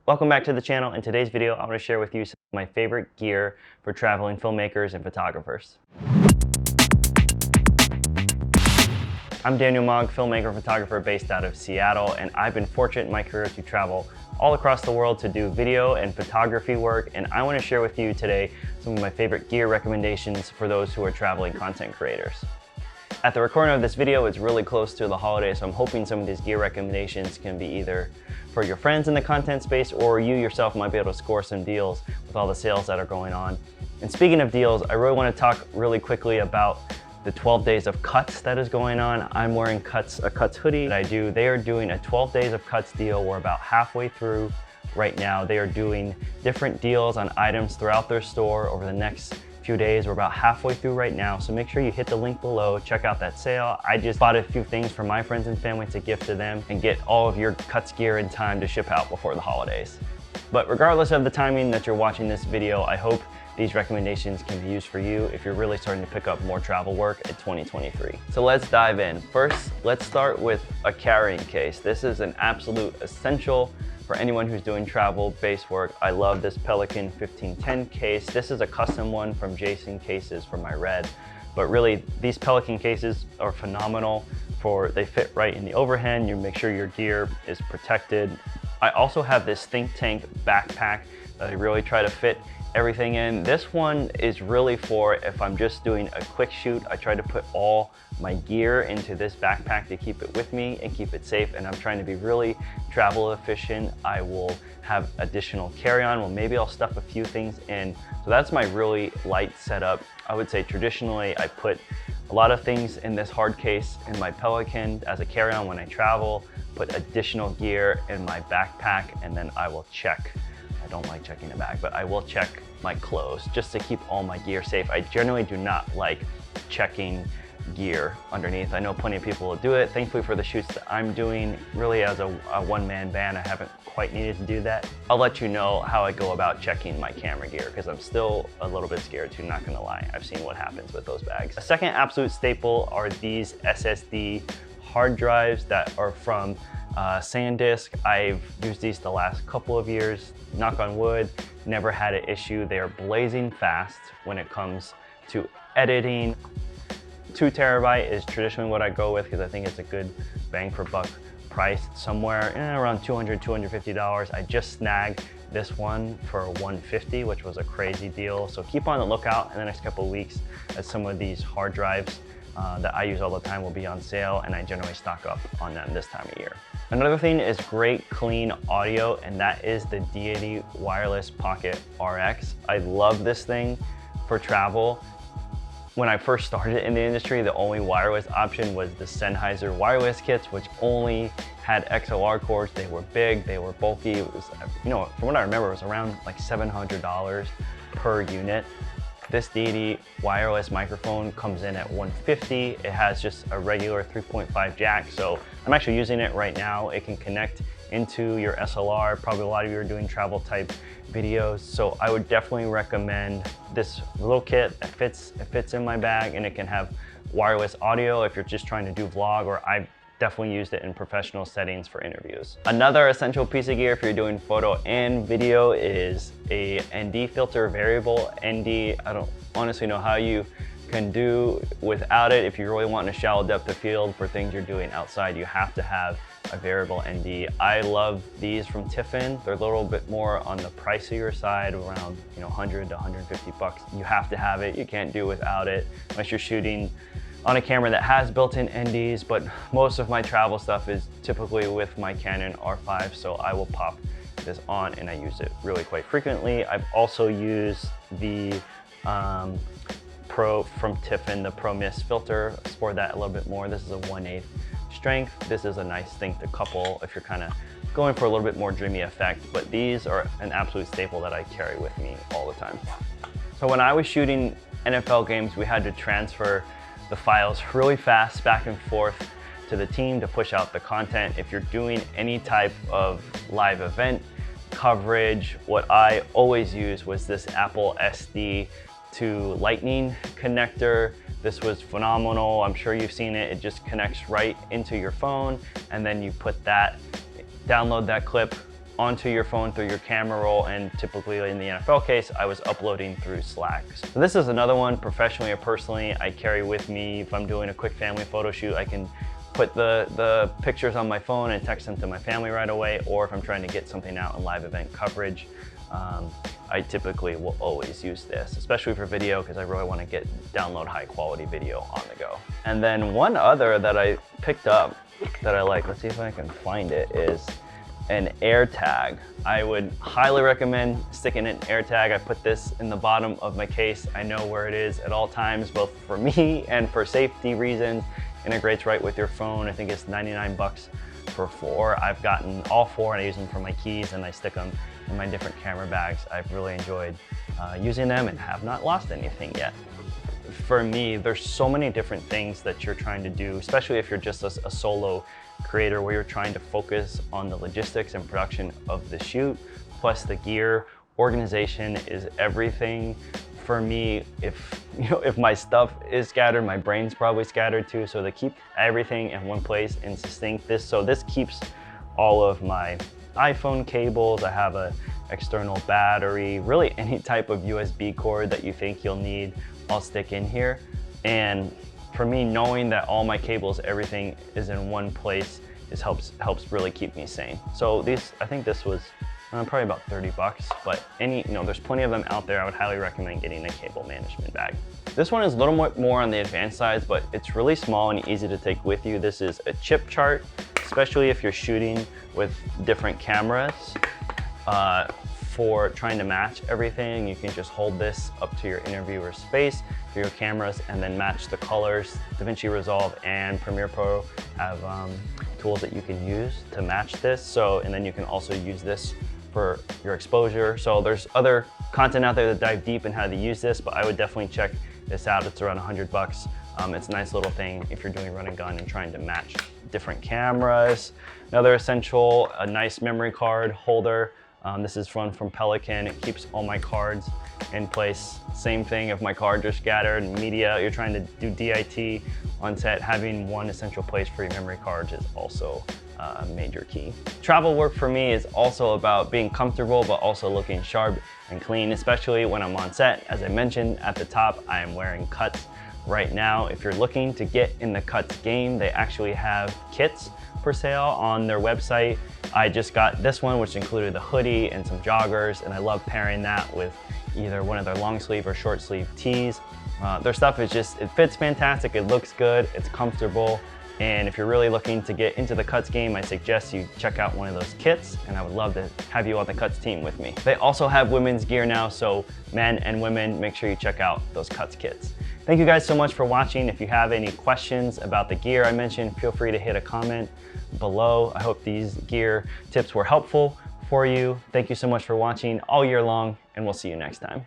Welcome back to the channel. In today's video, I'm going to share with you some of my favorite gear for traveling filmmakers and photographers. I'm Daniel Mogg, filmmaker and photographer based out of Seattle, and I've been fortunate in my career to travel all across the world to do video and photography work, and I want to share with you today some of my favorite gear recommendations for those who are traveling content creators. At the recording of this video, it's really close to the holidays, so I'm hoping some of these gear recommendations can be either for your friends in the content space or you yourself might be able to score some deals with all the sales that are going on. And speaking of deals, I really want to talk really quickly about the 12 days of cuts that is going on. I'm wearing a cuts hoodie that I do. They are doing a 12 days of cuts deal. We're about halfway through right now. They are doing different deals on items throughout their store over the next few days. We're about halfway through right now, so make sure you hit the link below, check out that sale. I just bought a few things for my friends and family to gift to them and get all of your cuts gear in time to ship out before the holidays. But regardless of the timing that you're watching this video, I hope these recommendations can be used for you if you're really starting to pick up more travel work in 2023. So let's dive in. First, let's start with a carrying case. This is an absolute essential for anyone who's doing travel-based work. I love this Pelican 1510 case. This is a custom one from Jason Cases for my Red. But really, these Pelican cases are phenomenal they fit right in the overhand. You make sure your gear is protected. I also have this Think Tank backpack that I really try to fit everything in. This one is really for if I'm just doing a quick shoot. I try to put all my gear into this backpack to keep it with me and keep it safe, and I'm trying to be really travel efficient. I will have additional carry-on. Well, maybe I'll stuff a few things in. So that's my really light setup. I would say traditionally I put a lot of things in this hard case in my Pelican as a carry-on when I travel, put additional gear in my backpack, and then I will check. I don't like checking the bag, but I will check my clothes just to keep all my gear safe. I generally do not like checking gear underneath. I know plenty of people will do it. Thankfully for the shoots that I'm doing, really as a one-man band, I haven't quite needed to do that. I'll let you know how I go about checking my camera gear because I'm still a little bit scared too, not gonna lie. I've seen what happens with those bags. A second absolute staple are these SSD hard drives that are from SanDisk. I've used these the last couple of years. Knock on wood, never had an issue. They are blazing fast when it comes to editing. 2 terabyte is traditionally what I go with because I think it's a good bang for buck price, somewhere around $200, $250. I just snagged this one for $150, which was a crazy deal. So keep on the lookout in the next couple of weeks as some of these hard drives that I use all the time will be on sale, and I generally stock up on them this time of year. Another thing is great clean audio, and that is the Deity Wireless Pocket RX. I love this thing for travel. When I first started in the industry, the only wireless option was the Sennheiser wireless kits, which only had XLR cords. They were big, they were bulky. It was, from what I remember, it was around like $700 per unit. This Deity wireless microphone comes in at $150. It has just a regular 3.5 jack, so I'm actually using it right now. It can connect into your SLR. Probably a lot of you are doing travel type videos, so I would definitely recommend this little kit. It fits in my bag, and it can have wireless audio if you're just trying to do vlog, or I've definitely used it in professional settings for interviews. Another essential piece of gear if you're doing photo and video is a ND filter, variable ND. I don't honestly know how you can do without it. If you really want a shallow depth of field for things you're doing outside, you have to have a variable ND. I love these from Tiffin. They're a little bit more on the pricier side, around 100 to 150 bucks. You have to have it. You can't do without it unless you're shooting on a camera that has built-in NDs, but most of my travel stuff is typically with my Canon R5, so I will pop this on and I use it really quite frequently. I've also used the Pro from Tiffin, the Pro Mist filter. I sport that a little bit more. This is a 1/8 strength. This is a nice thing to couple if you're kind of going for a little bit more dreamy effect, but these are an absolute staple that I carry with me all the time. So when I was shooting NFL games, we had to transfer the files really fast back and forth to the team to push out the content. If you're doing any type of live event coverage, what I always used was this Apple SD to Lightning connector. This was phenomenal. I'm sure you've seen it. It just connects right into your phone, and then you put that, download that clip onto your phone through your camera roll, and typically in the NFL case, I was uploading through Slack. So this is another one, professionally or personally, I carry with me. If I'm doing a quick family photo shoot, I can put the pictures on my phone and text them to my family right away, or if I'm trying to get something out in live event coverage, I typically will always use this, especially for video, because I really want to download high quality video on the go. And then one other that I picked up that I like, let's see if I can find it, is an air tag. I would highly recommend sticking an air tag. I put this in the bottom of my case. I know where it is at all times, both for me and for safety reasons. Integrates right with your phone. I think it's 99 bucks for 4. I've gotten all 4 and I use them for my keys, and I stick them in my different camera bags. I've really enjoyed using them and have not lost anything yet. For me, there's so many different things that you're trying to do, especially if you're just a solo creator where you're trying to focus on the logistics and production of the shoot, plus the gear. Organization is everything. For me, if my stuff is scattered, my brain's probably scattered too. So to keep everything in one place and succinct, this keeps all of my iPhone cables. I have an external battery, really any type of USB cord that you think you'll need, I'll stick in here. And for me, knowing that all my cables, everything is in one place, helps really keep me sane. So I think this was probably about 30 bucks, but there's plenty of them out there. I would highly recommend getting a cable management bag. This one is a little more on the advanced side, but it's really small and easy to take with you. This is a chip chart, especially if you're shooting with different cameras. For trying to match everything, you can just hold this up to your interviewer's face for your cameras and then match the colors. DaVinci Resolve and Premiere Pro have tools that you can use to match this. And then you can also use this for your exposure. So there's other content out there that dive deep in how to use this, but I would definitely check this out. It's around 100 bucks. It's a nice little thing if you're doing run and gun and trying to match different cameras. Another essential, a nice memory card holder. This is from Pelican. It keeps all my cards in place. Same thing if my cards are scattered, media, you're trying to do DIT on set, having one essential place for your memory cards is also a major key. Travel work for me is also about being comfortable, but also looking sharp and clean, especially when I'm on set. As I mentioned at the top, I am wearing cuts right now. If you're looking to get in the cuts game, they actually have kits for sale on their website. I just got this one, which included the hoodie and some joggers, and I love pairing that with either one of their long sleeve or short sleeve tees. Their stuff is it fits fantastic, it looks good, it's comfortable, and if you're really looking to get into the cuts game, I suggest you check out one of those kits, and I would love to have you on the cuts team with me. They also have women's gear now, so men and women, make sure you check out those cuts kits. Thank you guys so much for watching. If you have any questions about the gear I mentioned, feel free to hit a comment below. I hope these gear tips were helpful for you. Thank you so much for watching all year long, and we'll see you next time.